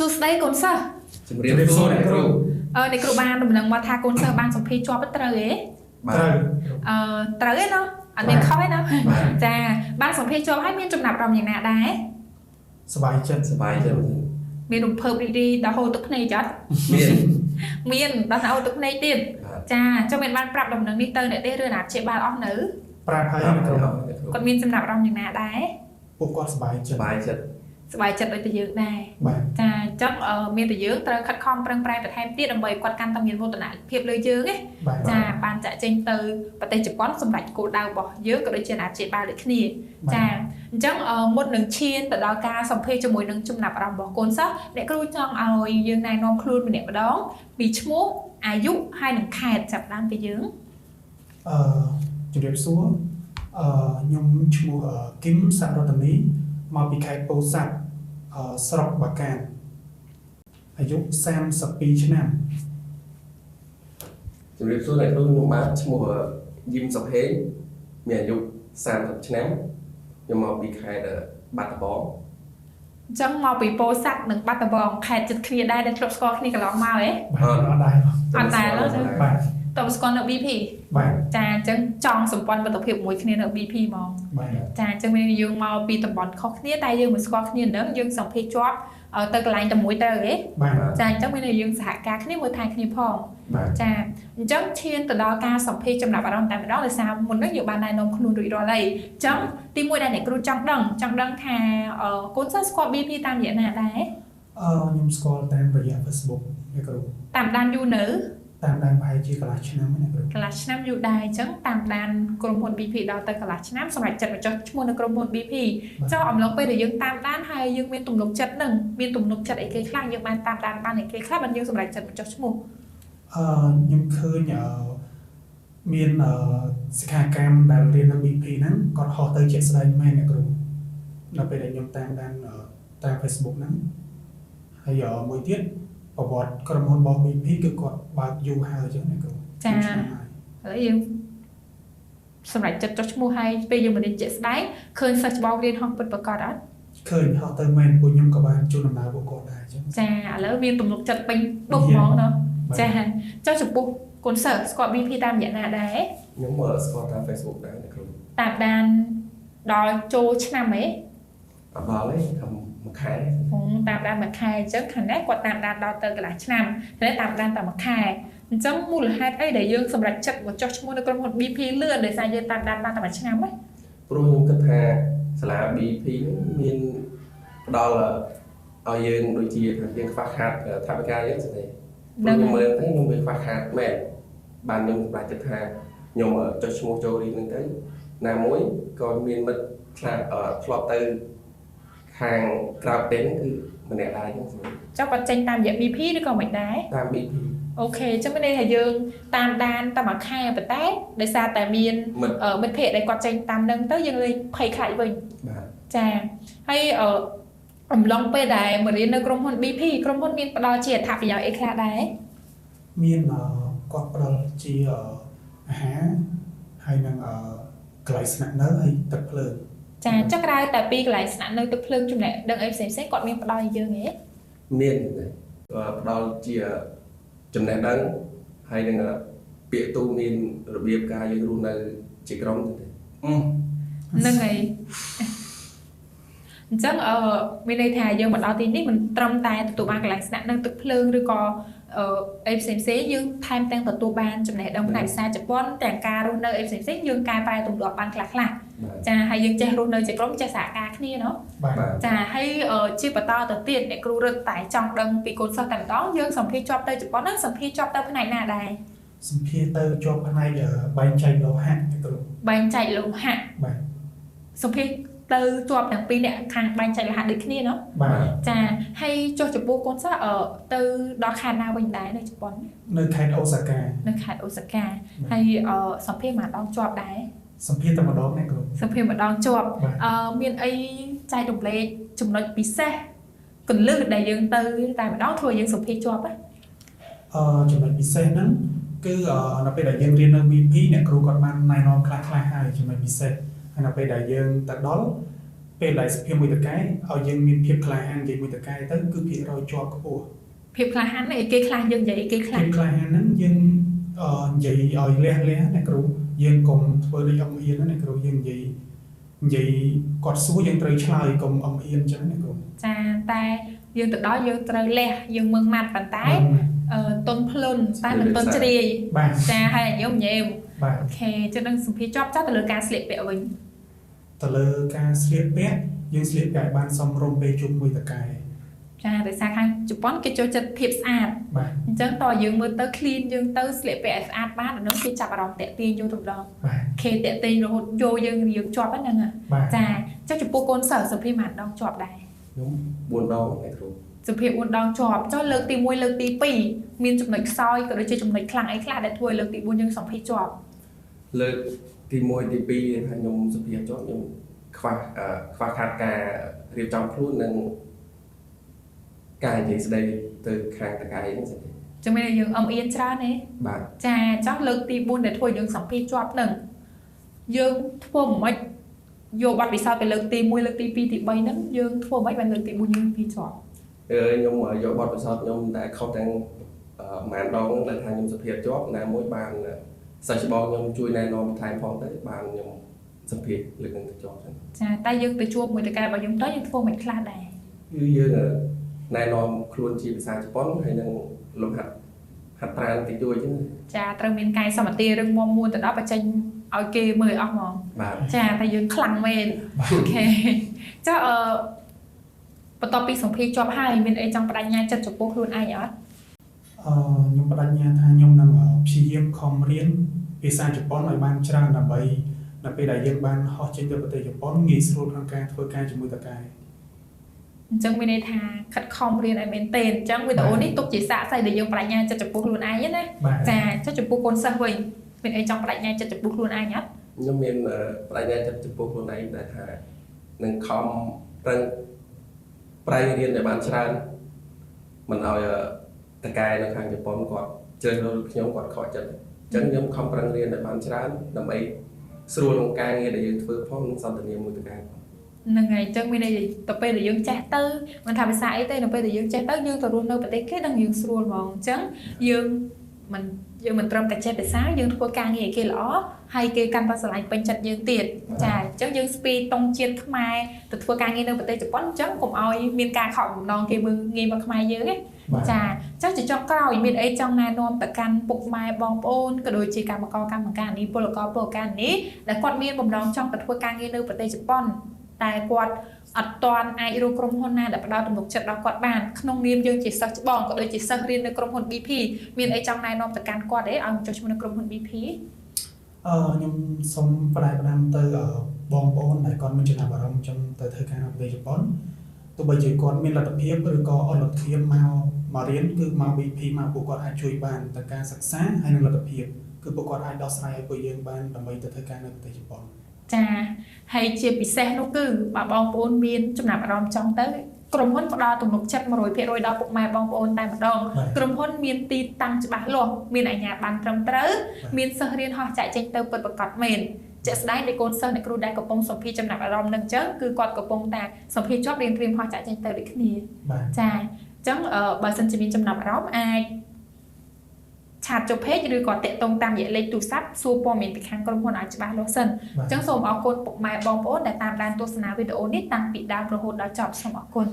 សួស្តីកូនសិស្សជំរាបសួរអ្នកគ្រូអ្នកគ្រូបានដំណឹងមកថាកូនសិស្សបានសម្ភារជាប់ត្រូវទេត្រូវទេណាអត់មានខុសទេណាចាបានសម្ភារជាប់ហើយមានចំណាប់អារម្មណ៍យ៉ាងណាដែរសប្បាយចិត្តមានរំភើបរីករាយដល់ហូរទឹកភ្នែកចត់មានដល់ហូរទឹកភ្នែកទៀតចាចុះមានបានប្រាប់ដំណឹងនេះទៅអ្នកទេឬណាព្យាបាលអស់នៅប្រាប់ហើយគាត់មានចំណាប់អារម្មណ៍យ៉ាងណាដែរពួកគាត់សប្បាយចិត្តដូចតែយើងដែរចាអញ្ចឹងមានតែយើងត្រូវខិតខំប្រឹងប្រែងបន្ថែមទៀតដើម្បីគាត់កាន់តែមានវឌ្ឍនភាពលើយើងណាចាបានចាក់ចេញទៅប្រទេសជប៉ុនសម្រាប់គោលដៅរបស់យើងក៏ដូចជាអាជីពបាលដូចគ្នាចាអញ្ចឹងមុននឹងឈានទៅដល់ការសម្ភាសជាមួយនឹងចំណាប់អារម្មណ៍របស់កូនសិស្សអ្នកគ្រូចង់ឲ្យយើងណែនាំខ្លួនម្នាក់ម្ដងពីឈ្មោះអាយុហើយនឹងខេត្តចាប់តាមពីយើងជំរាបសួរខ្ញុំឈ្មោះគឹមសរតនីមកពីខេត្តពោធិ៍សាត់ស្រុកបាកានអាយុ32ឆ្នាំជំរាបសួរអ្នកគ្រូខ្ញុំបាទឈ្មោះយឹមសុខេងមានអាយុ30ឆ្នាំខ្ញុំមកពីខេត្តបាត់ដំបងអញ្ចឹងមកពីពោធិ៍សាត់និងបាត់ដំបងខេត្តជិតគ្នាដែរដែលធ្លាប់ស្គាល់គ្នាកន្លងមកហ៎អត់ដែរបាទតើស្គាល់នៅ BP បាទចាអញ្ចឹងចង់សម្ព័ន្ធមិត្តភាពមួយគ្នានៅ BP ហ្មងចាអញ្ចឹងយើងមកពីតំបន់ខុសគ្នាតែយើងមិនស្គាល់គ្នានឹងយើងសម្ភាសជាប់ទៅកន្លែងតែមួយទៅហ៎ចាអញ្ចឹងមានតែយើងសហការគ្នាមួយថែគ្នាផងចាអញ្ចឹងឈានទៅដល់ការសម្ភាសចំណាប់អារម្មណ៍តែម្ដងដោយសារមុននេះយើងបានណែនាំខ្លួនរួចរាល់ហើយអញ្ចឹងទីមួយដែលអ្នកគ្រូចង់ដឹងថាកូនសិស្សស្គាល់ BP តាមរយៈណាដែរខ្ញុំស្គាល់តាមរយៈ Facebook អ្នកគ្រូតាមដានយូរនៅតាមដានប្រហែលជាកន្លះឆ្នាំណាគ្រូកន្លះឆ្នាំយូរដែរអញ្ចឹងតាមដានក្រុមហ៊ុន BP ដល់ទៅកន្លះឆ្នាំសម្រាប់ចិត្តមកចុះឈ្មោះនៅក្រុមហ៊ុន BP ចុះអំឡុងពេលដែលយើងតាមដានហើយយើងមានទំនុកចិត្តនឹងមានទំនុកចិត្តអីគេខ្លះយើងបានតាមដានបានអីគេខ្លះបានយើងសម្រាប់ចិត្តមកចុះឈ្មោះខ្ញុំឃើញមានសិក្ខាកាមដែលរៀននៅ BP ហ្នឹងគាត់ហោះទៅជាក់ស្ដែងមែនអ្នកគ្រូនៅពេលដែលខ្ញុំតាមដានតាម Facebook ហ្នឹងហើយមួយទៀតប្រវត្តិក្រុមហ៊ុនរបស់ BP គឺគាត់បើកយូរហើយអញ្ចឹងណាគ្រូចាឥឡូវយើងសម្រាប់ចិត្តចុះឈ្មោះហើយពេលយើងមករៀនជាក់ស្ដែងឃើញសិស្សច្បងរៀនហោះពិតប្រាកដអត់ឃើញហោះទៅមែនពួកខ្ញុំក៏បានជួនដំណើរពួកគាត់ដែរអញ្ចឹងចាឥឡូវមានទំនុកចិត្តពេញបុកហ្មងណាចាចុះចំពោះកូនសិស្សស្គាល់ BP តាមរយៈណាដែរខ្ញុំស្គាល់តាម Facebook ដែរអ្នកគ្រូតាមដានដល់ចូលឆ្នាំហ៎អត់ដល់ទេថាមួយខែតាមដានមួយខែអញ្ចឹងខាងនេះគាត់តាមដានដល់ទៅកន្លះឆ្នាំតែតាមដានតែមួយខែអញ្ចឹងមូលហេតុអីដែលយើងសម្រេចចិត្តមកចុះឈ្មោះនៅក្រុមហ៊ុន BP លឿនដោយសារយើងតាមដានបានតែមួយឆ្នាំហ៎ព្រោះខ្ញុំគិតថាសាលា BP មានផ្ដល់ឲ្យយើងដូចជាយើងខ្វះខាតថវិកាយើងស្អីព្រោះខ្ញុំមើលទៅខ្ញុំមានខ្វះខាតមែនបានខ្ញុំសម្រេចចិត្តថាខ្ញុំចុះឈ្មោះចូលរៀនហ្នឹងទៅណាមួយក៏មានមិត្តខ្លះធ្លាប់ទៅខាងក្រៅប្រទេសគឺម្នាក់ដែរហ្នឹងចុះគាត់ចេញតាមរយៈ BP ឬក៏មិនដែរតាម BP អូខេអញ្ចឹងមានន័យថាយើងតាមដានតែមួយខែប៉ុន្តែដោយសារតែមានមិត្តភ័ក្តិដែលគាត់ចេញតាមនឹងទៅយើងលេងភ័យខ្លាចវិញបាទចាហើយអំឡុងពេលដែលមករៀននៅក្រុមហ៊ុន BP ក្រុមហ៊ុនមានផ្ដល់ជាអត្ថប្រយោជន៍អីខ្លះដែរមានគាត់ផ្ដល់ជាអាហារហើយនឹងកន្លែងស្នាក់នៅហើយទឹកភ្លើងចាចុះក្រៅតែពីកន្លែងស្នាក់នៅទឹកភ្លើងចំណេះដឹងអីផ្សេងៗគាត់មានផ្ដល់ឲ្យយើងទេមានផ្ដល់ជាចំណេះដឹងហើយនឹងពាក្យទូមានរបៀបការយើងរស់នៅជាក្រុមទៅហ្នឹងហើយអញ្ចឹងមានន័យថាយើងមកដល់ទីនេះមិនត្រឹមតែទទួលបានកន្លែងស្នាក់នៅទឹកភ្លើងឬក៏អីផ្សេងៗយើងថែមទាំងទទួលបានចំណេះដឹងផ្នែកភាសាជប៉ុនទាំងការរស់នៅអីផ្សេងៗយើងកែប្រែទម្លាប់បានខ្លះចាហើយយើងចេះរស់នៅជាក្រុមចេះសហការគ្នាเนาะចាហើយជាបន្តទៅទៀតអ្នកគ្រូរឹតតែចង់ដឹងពីកូនសិស្សតែម្ដងយើងសម្ភាសជាប់ទៅជប៉ុនហ្នឹងសម្ភាសជាប់ទៅផ្នែកណាដែរសម្ភាសទៅជាប់ផ្នែកបែងចែកលោហៈអ្នកគ្រូបែងចែកលោហៈបាទសម្ភាសទៅជាប់ទាំងពីរអ្នកខាងបែងចែកលោហៈដូចគ្នាเนาะចាហើយចុះចំពោះកូនសិស្សទៅដល់ខេត្តណាវិញដែរនៅជប៉ុននៅខេត្តអូសាកាហើយសម្ភាសមកដល់ជាប់ដែរសម្ភាសតែម្ដងអ្នកគ្រូសម្ភាសម្ដងជាប់មានអីចែករំលែកចំណុចពិសេសកន្លឹះដែលយើងទៅតែម្ដងធ្វើយើងសម្ភាសជាប់ចំណុចពិសេសហ្នឹងគឺនៅពេលដែលយើងរៀននៅ BP អ្នកគ្រូគាត់បានណែនាំខ្លះហើយចំណុចពិសេសហើយនៅពេលដែលយើងទៅដល់ ពេលដែលសភាមួយតកែឲ្យយើងមានភាពក្លាហាននិយាយមួយតកែទៅគឺភាគរយជាប់ខ្ពស់ភាពក្លាហាននេះគេខ្លាចយើងនិយាយគេខ្លាចភាពក្លាហានហ្នឹងយើងនិយាយឲ្យលះអ្នកគ្រូយើងកុំធ្វើដូចអមអៀនណាអ្នកគ្រូយើងនិយាយគាត់សួរយើងត្រូវឆ្លើយកុំអមអៀនអញ្ចឹងអ្នកគ្រូចាតែយើងទៅដល់យើងត្រូវលះយើងមើងម៉ាត់ប៉ុន្តែតុនភ្លុនតែមិនតុនជ្រាយចាហើយញោមអូខេចឹងនឹងសម្ភារជាប់ទៅលើការស្លៀកពាក់វិញទៅលើការស្លៀកពាក់យើងស្លៀកពាក់ឲ្យបានសមរម្យពេលជុំមួយតកែចាដោយសារខាងជប៉ុនគេចូលចិត្តភាពស្អាតអញ្ចឹងតើយើងមើលទៅ clean យើងទៅស្លៀកពាក់ឲ្យស្អាតបានដល់នោះគេចាប់អារម្មណ៍តាក់ទាញយកទៅម្ដងខេតាក់ទាញរហូតយកយើងរៀងជាប់ហ្នឹងចាចុះចំពោះកូនសិស្សសុភាម៉ានដងជាប់ដែរខ្ញុំ4ដងឯគ្រូសុភា4ដងជាប់ចុះលើកទី1លើកទី2មានចំណុចខ្សោយក៏ដូចជាចំណុចខ្លាំងអីខ្លះដែលធ្វើឲ្យលើកទី4យើងសុភាជាប់លើកទី1ទី2ថាខ្ញុំសុភាជាប់ខ្ញុំខ្វះខាតការរៀបចំខ្លួននិងការនិយាយស្ដីទៅខាងតកែហ្នឹងសិនចាំមានយើងអមអៀនច្រើនទេបាទចាចោះលើកទី4ដែលធ្វើយើងសំភារជាប់ហ្នឹងយើងធ្វើមិនយកប័ណ្ណពិសោធន៍ទៅលើកទី1លើកទី2ទី3ហ្នឹងយើងធ្វើមិនបានលើកទី4យើងពីជាប់ខ្ញុំយកប័ណ្ណពិសោធន៍ខ្ញុំដែលខុសទាំងម៉ានដងដែលថាខ្ញុំសុភាជាប់ណាមួយបានសិស្សច្បងខ្ញុំជួយណែនាំបន្ថែមផងទៅបានខ្ញុំសុភាលើកនឹងទៅជាប់ចឹងចាតែយើងទៅជួបមួយតកែរបស់យើងទៅយើងធ្វើមិនខ្លះដែរគឺយើងណែនាំខ្លួនជាភាសាជប៉ុនហើយនឹងលំហាត់ប្រាណតិចតួចចឹងចាត្រូវមានកាយសម្បទារឹងមាំមួនទៅដល់បញ្ចេញឲ្យគេមើលអស់ហ្មងចាតែយើងខ្លាំងមែនអូខេចុះបន្ទាប់ពីសម្ភារជាប់ហើយមានអីចង់បដិញ្ញាចិត្តចំពោះខ្លួនឯងអត់ខ្ញុំបដិញ្ញាថាខ្ញុំនឹងព្យាយាមខំរៀនភាសាជប៉ុនឲ្យបានច្រើនដើម្បីនៅពេលដែលយើងបានហោះចេញទៅប្រទេសជប៉ុនងាយស្រួលក្នុងការធ្វើការជាមួយតកែអញ្ចឹងមានន័យថាខិតខំរៀនឲ្យមែនទេអញ្ចឹងវីដេអូនេះទុកជាសាកសីដែលយើងបដិញ្ញាចិត្តចំពោះខ្លួនឯងណាចាចុះចំពោះកូនសិស្សវិញមានអីចង់បដិញ្ញាចិត្តចំពោះខ្លួនឯងអត់ខ្ញុំមានបដិញ្ញាចិត្តចំពោះខ្លួនឯងដែលថានឹងខំប្រឹងរៀនឲ្យបានច្រើនមិនឲ្យតកែនៅខាងជប៉ុនគាត់ជ្រើសរើសខ្ញុំគាត់ខកចិត្តអញ្ចឹងខ្ញុំខំប្រឹងរៀនឲ្យបានច្រើនដើម្បីស្រួលក្នុងការងារដែលយើងធ្វើផងនិងសន្ទនាមួយតកែហ្នឹងហើយអញ្ចឹងមានន័យទៅពេលដែលយើងចេះទៅមិនថាភាសាអីទេនៅពេលដែលយើងចេះទៅយើងទៅរស់នៅប្រទេសគេដឹងយើងស្រួលហ្មងអញ្ចឹងយើងមិនត្រឹមតែចេះភាសាយើងធ្វើការងារឲ្យគេល្អហើយគេកាន់តែស្រឡាញ់ពេញចិត្តយើងទៀតចាអញ្ចឹងយើងស្ពីតុងជាតិខ្មែរទៅធ្វើការងារនៅប្រទេសជប៉ុនអញ្ចឹងកុំឲ្យមានការខកបំណងគេមើលងាយមកខ្មែរយើងទេចាចុះចុងក្រោយមានអីចង់ណែនាំទៅកាន់ពុកម៉ែបងប្អូនក៏ដូចជាកម្មការនេះពលករនេះដែលគាត់មានបំណងចង់ទៅធ្វើការងារនៅប្រទេសជប៉ុនតែគាត់អត់ទាន់អាចរកក្រុមហ៊ុនណាដែលផ្ដល់ទំនុកចិត្តដល់គាត់បានក្នុងនាមយើងជាសិស្សច្បងក៏ដូចជាសិស្សរៀននៅក្រុមហ៊ុន BP មានអីចង់ណែនាំទៅកាន់គាត់ទេឲ្យចុះឈ្មោះនៅក្រុមហ៊ុន BP ខ្ញុំសូមផ្ដាំទៅបងប្អូនដែលគាត់មានចំណាប់អារម្មណ៍ចង់ទៅធ្វើការនៅប្រទេសជប៉ុនទោះបីជាគាត់មានលទ្ធភាពឬក៏អត់លទ្ធភាពមករៀនគឺមក BP មកពួកគាត់អាចជួយបានទៅការសិក្សាហើយនិងលទ្ធភាពគឺពួកគាត់អាចដោះស្រាយឲ្យពួកយើងបានដើម្បីទៅធ្វើការនៅប្រទេសជប៉ុនចាហើយជាពិសេសនោះគឺបើបងប្អូនមានចំណាប់អារម្មណ៍ចង់ទៅក្រុមហ៊ុនផ្ដល់ទំនុកចិត្ត 100% ដល់ពុកម៉ែបងប្អូនតែម្ដងក្រុមហ៊ុនមានទីតាំងច្បាស់លាស់មានអាជ្ញាប័ណ្ណត្រឹមត្រូវមានសិស្សរៀនហោះចែកចេញទៅពិតប្រាកដមែនជាក់ស្ដែងដែលកូនសិស្សអ្នកគ្រូដែលកំពុងសម្ភារចំណាប់អារម្មណ៍នឹងអញ្ចឹងគឺគាត់កំពុងតែសម្ភារជាប់រៀនត្រៀមហោះចែកចេញទៅដូចគ្នាចាអញ្ចឹងបើសិនជាមានចំណាប់អារម្មណ៍អាចឆាតចុះ page ឬក៏តាក់ទងតាមរយៈលេខទូរស័ព្ទសួរព័ត៌មានពីខាងក្រុមហ៊ុនឲ្យច្បាស់លាស់សិនអញ្ចឹងសូមអរគុណពុកម៉ែបងប្អូនដែលតាមដានទស្សនាវីដេអូនេះតាំងពីដើមរហូតដល់ចប់សូមអរគុណ